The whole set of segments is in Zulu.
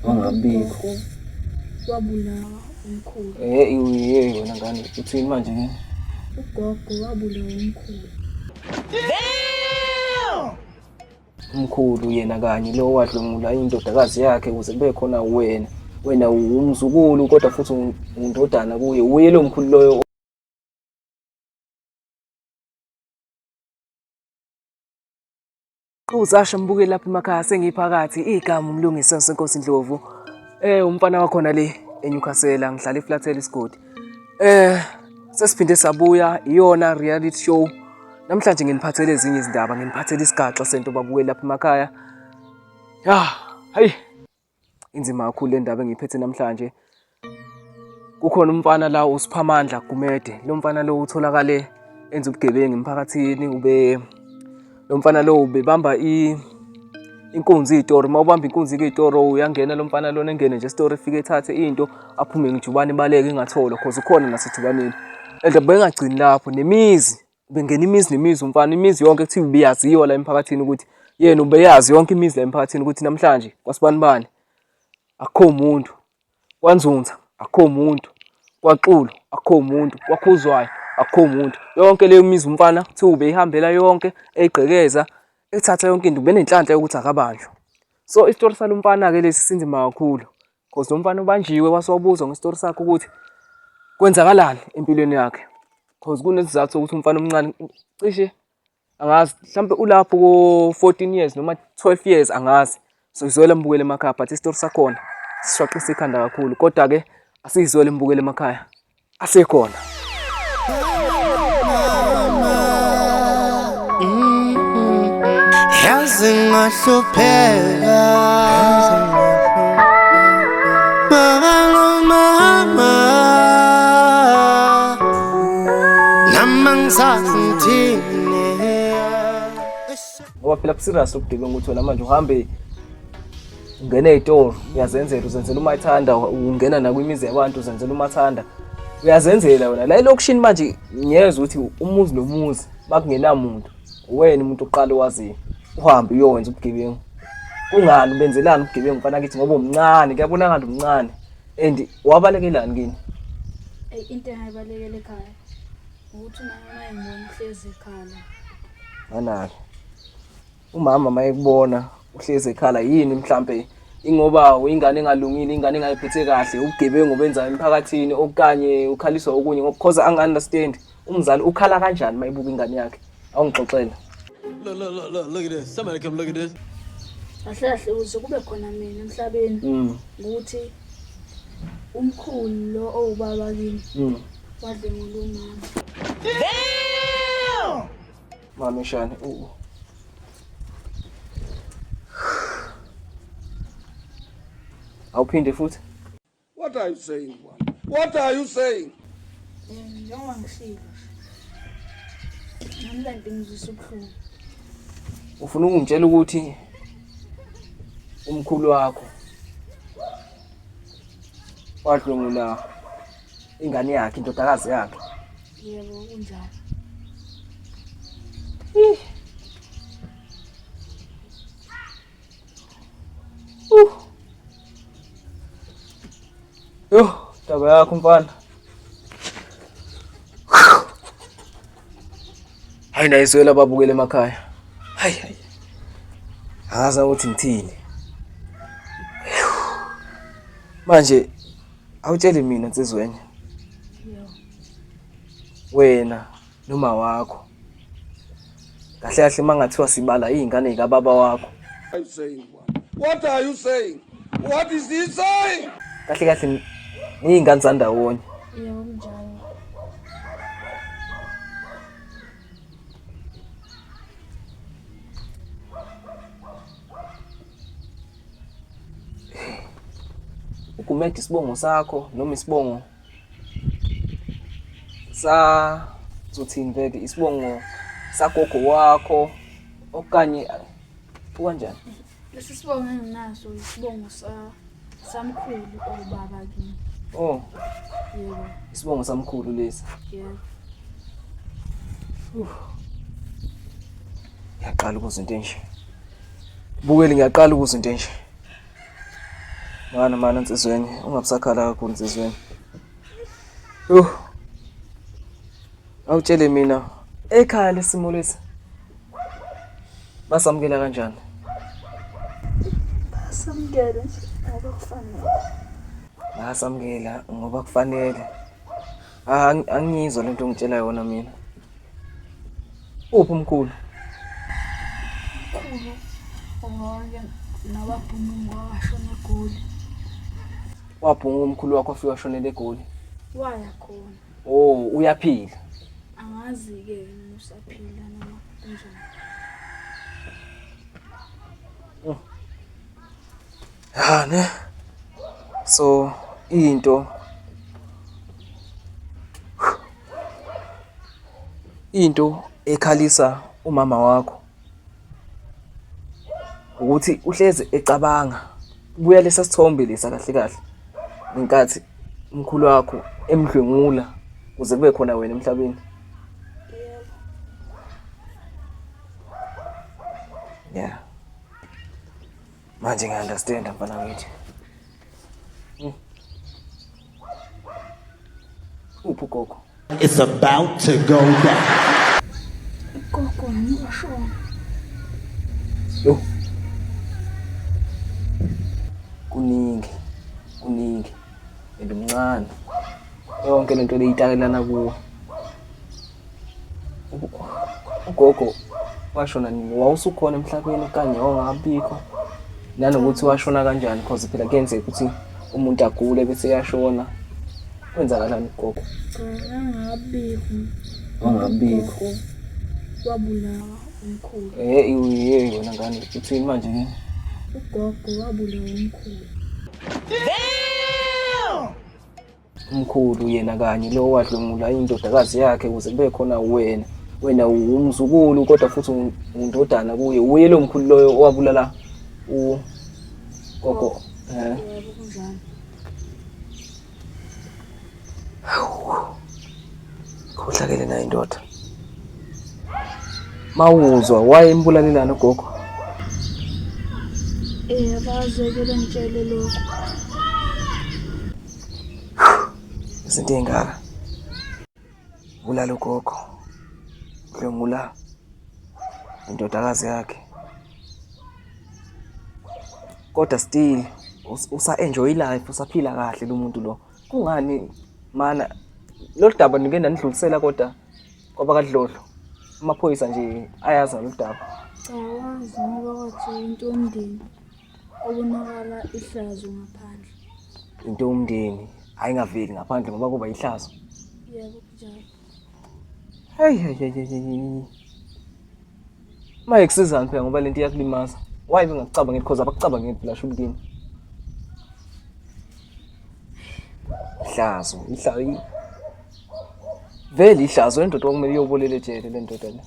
Angabikho. Wabulawa umkhulu. Iye wena ngane uthini manje ke? Ugogo wabulawa umkhulu. Umkhulu yena kanye lo wadlwengula indodakazi yakhe ukuze kube khona wena. Wena umzukulu kodwa futhi undodana kuye. Uye lo mkhulu loyo. Uzasha mbukeli lapha emakhaya sengiphakathi igama umlungisi Senkosi Ndlovu. Umfana wakhona le eNewcastle ngihlala eFlathela isigodi. Sesiphinde sabuya iyona reality show. Namhlanje nginiphathele ezinye izindaba, nginiphathele isigaxa sento babukeli lapha emakhaya. Hayi. Inzima kakhulu le ndaba engiyiphethe namhlanje. Kukhona umfana la uSiphamandla Gumede. Lo mfana lo utholakale enza ubugebengu emphakathini lo mfana lo ubebamba inkunzi izitori. Mawubamba inkunzi izitori uyangena lo mfana lona engene nje istory efike ethathe into aphume ngijubane ibaleke ingathola cause ukhona nasejubaneni. And bengagcini lapho nemizi bengena imizi umfana imizi yonke kuthiwa ubiyaziwa la emphakathini ukuthi yena ubeyazi yonke imizi la emphakathini ukuthi namhlanje kwasibanibani akukho umuntu, kwaNzunza akukho umuntu, kwaXulu akukho umuntu, kwaKhuzwayo akukho umuntu. Yonke leyo mizi umfana kuthiwa ubeyihambela yonke eyigqekeza ethatha yonke into benenhlanhla yokuthi akabanjwe. So isitori salo mfana ke lesi sinzima kakhulu because lo mfana ubanjiwe wasawubuzwa ngesitori sakhe ukuthi kwenzakalani empilweni yakhe because kunesizathu sokuthi umfana omncane cishe angazi mhlawumbe ulapho ko-14 years noma 12 years angazi. So izwela mbukele emakhaya but isitori sakhona sishaqisa ikhanda kakhulu kodwa ke asizwele mbukele emakhaya asekhona. Yazi ngahlupheka mama namangizangithini Ngoba phela serious ukudebenga uthola manje uhambe ungena ezitoro uyazenzela uzenzela uma ithanda ungena na kwimizi yabantu uzenzela uma ithanda uyazenzela wena la elokushini manje ngiyezwa ukuthi umuzi nomuzi bakungenamuntu wena umuntu oqala owaziyo uhambe uyowenza ubugebengu. Kungani benzelani ubugebengu mfana kithi ngoba umncane kuyabonakala umncane and wabalekelani kini? Into engayibalekela ekhaya ukuthi noma engibona uhlezi ekhala. Anake umama mayekubona uhlezi ekhala yini mhlambe ingoba uyingane engalungile ingane engayiphethe kahle ubugebengu benza emphakathini okanye ukhaliswa okunye ngoba because angi-understand umzali ukhala kanjani mayibuka ingane yakhe awungixoxela. Look at this. Somebody come look at this. Kahle uze kube khona mina emhlabeni ukuthi umkhulu lo owubaba kimi wadlengula umama. Mama shani awuphinde futhi. What are you saying? What are you saying? Njengoba ngishilo namhlanje ngizwisa ubuhlungu. Ufuna ukungitshela ukuthi umkhulu wakho wadlungula ingane yakhe indodakazi yakhe? Yebo kunjalo. Taba yakho mfana. Hayi nayizwela babukele emakhaya. Hayi. Akaza ukuthi ngithini. Manje awutshele mina nsizweni. Wena noma wakho. Kahle kahle mangathiwa sibala izingane zikababa wakho. What are you saying? What is he saying? Kahle kahle izingane zandawonye. Yebo kunjalo. Ukumeka isibongo sakho noma isibongo zothini vele isibongo sagogo wakho okanye kanjani? Lesi sibongo enginaso isibongo samkhulu obaba kimi. Yebo. Isibongo samkhulu lesi. Yebo. Ngiyaqala ukuzwa into enje. Bukeli ngiyaqala ukuzwa into enje. Mana nsizweni, ungabusakhala kakhulu nsizweni. Awutshele mina, ekhaya lesimo lesi basamukela kanjani? Basamukela nje ngoba kufanele. Basamukela ngoba kufanele. Angiyizwa lento ongitshela yona mina. Uphi umkhulu? Khulu ongake nababhungu washona eGoli. Wabhunga umkhulu wakho afika washonela eGoli. Waya khona. Oh, uyaphila. Angazi-ke usaphila noma kanjani. Ne? So into ekhalisa umama wakho ukuthi uhlezi ecabanga kubuya lesa sithombe lesa kahle kahle ngenkathi umkhulu wakho emdlwengula kuze kube khona wena emhlabeni. Yebo. Yeah. Manje ngiya-understand mfana wakithi. Uphi ugogo? It's about to go down. Gogo ngiyashona. Yo. Kuningi. Elimncane. Yonke lento leyitakelana kuwo. Ugogo washona nini? Wawusukhona emhlabeni kanye ongabikho. Nanokuthi washona kanjani because phela kuyenzeka ukuthi umuntu agule bese yashona. Kwenzakalani ugogo? Angabikho. Wabulawa umkhulu. Yona ngane uthini manje ke? Ugogo wabulawa umkhulu. Umkhulu yena kanye lo wadlwengula indodakazi yakhe ukuze kube khona wena umzukulu kodwa futhi undodana kuye. Uye lo mkhulu loyo owabulala ugogo. Yebo kunjani. Khohlakele nayo indoda. Mawuzwa wayembulalelana ugogo. Bazekele ngitshele lokho. Izinto ey'ngaka. Bulala ugogo. Dlwengula indodakazi yakhe. Kodwa still usa-enjoy life, usaphila kahle lo muntu lo. Kungani mana lo daba nike nanidlulisela kodwa kwaba kadlodlo. Amaphoyisa nje ayazi lo daba. Awazi ngoba kwathi into yomndeni obonakala ihlazo ngaphandle. Into yomndeni ayingaveli ngaphandle ngoba kuba ihlazo. Yebo kunjalo. Hey. Maye kusizani phela ngoba lento iyakulimaza. Why bengakucabangeli because abakucabangeli phela sho umndeni. Ihlazo. Vele ihlazo indoda okumele iyobolela ejele le ndoda le.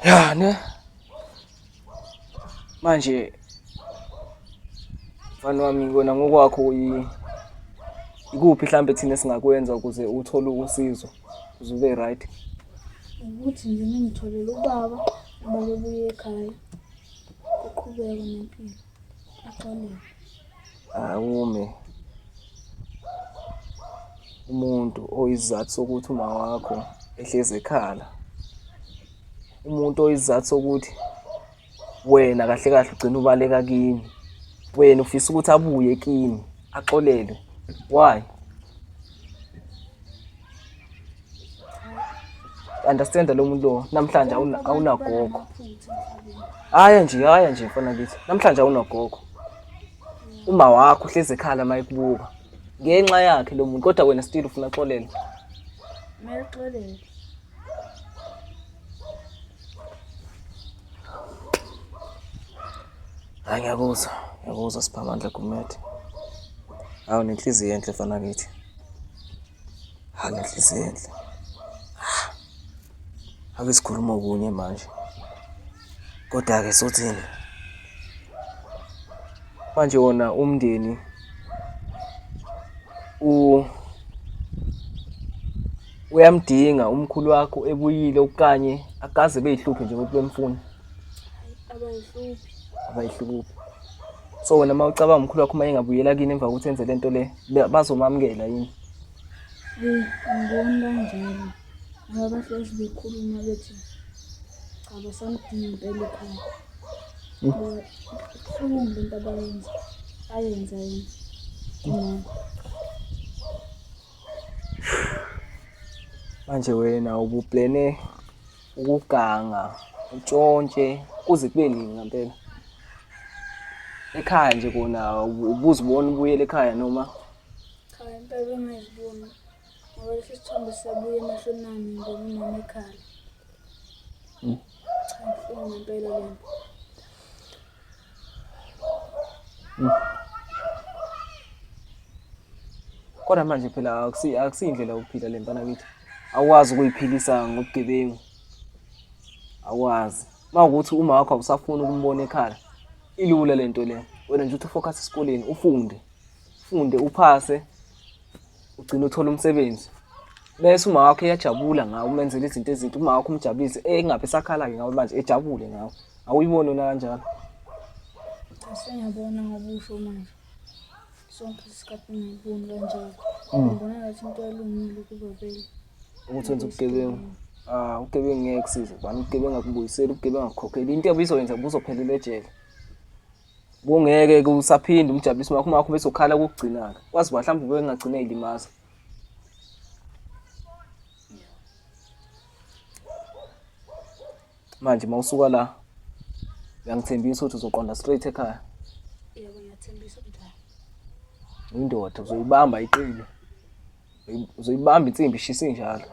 Ya ne. Manje mfana wami ngona ngokwakho ikuphi mhlambe thina singakwenza ukuze uthole usizo uze ube right. Ukuthi nje ngitholele ubaba bebuye ekhaya. Uqhubeke nempilo. Axolele. Awume umuntu oyizathu sokuthi uma wakho ehleze ekhala. Umuntu oyizathu sokuthi wena kahle kahle ugcina ubaleka kini. Wena ufisa ukuthi abuye kini, axolelwe. Why? Understand lo muntu lo namhlanje awunagogo. Haya nje mfana kithi. Namhlanje awunagogo. Uma wakho uhleze ekhala mayikubuka. Ngenxa yakhe lo muntu kodwa wena still ufuna axolele. Mele xolele. Hayi ngiyakuzwa Siphamandla Gumede. Awu nenhliziyo enhle mfana kithi. Nenhliziyo enhle. Ake sikhuluma okunye manje. Kodwa ke sothini? Manje wona umndeni uyamdinga umkhulu wakho ebuyile okanye akaze beyihluphe nje ukuthi bemfuna. abayihluphi. abayihluphi. So wena uma ucabanga umkhulu wakho uma engabuyela kini emva kokuthi enze lento le bazomamukela yini? Ngibona kanjalo ngoba bahlezi bekhuluma bethi cha basamdinga impela ekhaya. Kubuhlungu lento ayenza yena. Manje wena ubuplane ukuganga utshontshe kuze kube nini ngempela? Ekhaya nje kona ubuzibona ubuyele ekhaya noma Cha impela bengizibona ngoba lesi sithombe siyabuya emahlweni nami ngoba unami ekhaya. Cha kubuhlungu impela lento. kodwa manje phela akusiyindlela yokuphila le mfana kithi. Awukwazi ukuyiphilisa ngobugebengu. Awazi. Mawukuthi uma wakho awusafuni ukumbona ekhaya. Ilula lento le. Wena nje uthi ufocus esikoleni, ufunde uphase, ugcine uthola umsebenzi. Bese uma wakho eyajabula ngawe umenzele izinto ezinto, uma wakho umjabulise engabe sakhala ke ngawe manje ejabule ngawe. Awuyiboni na kanjalo? Asengiyabona ngobusho manje. Sonke isikhathi ngiyiboni kanjalo. Ngibona ngathi into yalungile kuba vele. Ukuthi wenza ubugebengu. Ubugebengu ngeke kusize. Bani ubugebengu akubuyiseli, ubugebengu akukhokheli. Into ebizoyenza ubuzophelela ejele. Kungeke ke usaphinde umjabulise uma wakho bese ukhala kokugcina ke. Kwazi ba mhlawumbe ubengagcina elimaza. Manje mawusuka la ngiyangithembisa ukuthi uzoqonda straight ekhaya. Yebo ngiyathembisa njalo. Indoda uzoyibamba iqine. Uzoyibamba insimbi ishisa injalo.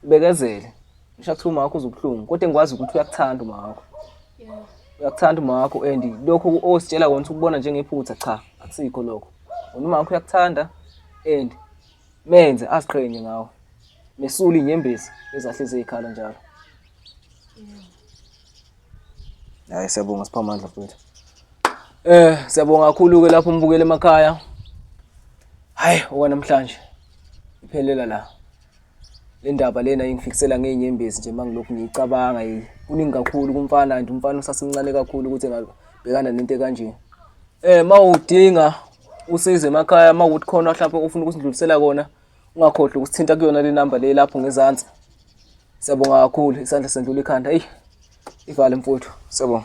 Ubekezele. Ngisho kuthiwa uma wakho uzobuhlungu kodwa engikwazi ukuthi uyakuthanda uma wakho. Yebo. Uyakuthanda uma wakho and lokho ositshela kona ukubona njengephutha cha akusikho lokho. Uma wakho uyakuthanda and menze aziqhenye ngawe. Mesula inyembezi ezahleze ezikhala njalo. Hayi siyabonga Siphamandla mfowethu. Siyabonga kakhulu ke lapho umbukele emakhaya. Hayi okwanamhlanje iphelela la. Le ndaba lena ingifikisela ngeinyembezi nje mangilokhu ngiyicabanga kuningi kakhulu kumfana nje umfana usasemncane kakhulu ukuthi engabhekana nento ekanje. Mawudinga usize emakhaya mawukuthi khona mhlawumbe ufuna ukusindlulisela kona ungakhohlwa ukusithinta kuyona le number le lapho ngezansi. Siyabonga kakhulu isandla sendlula ikhanda. Ivale mfowethu. Siyabonga.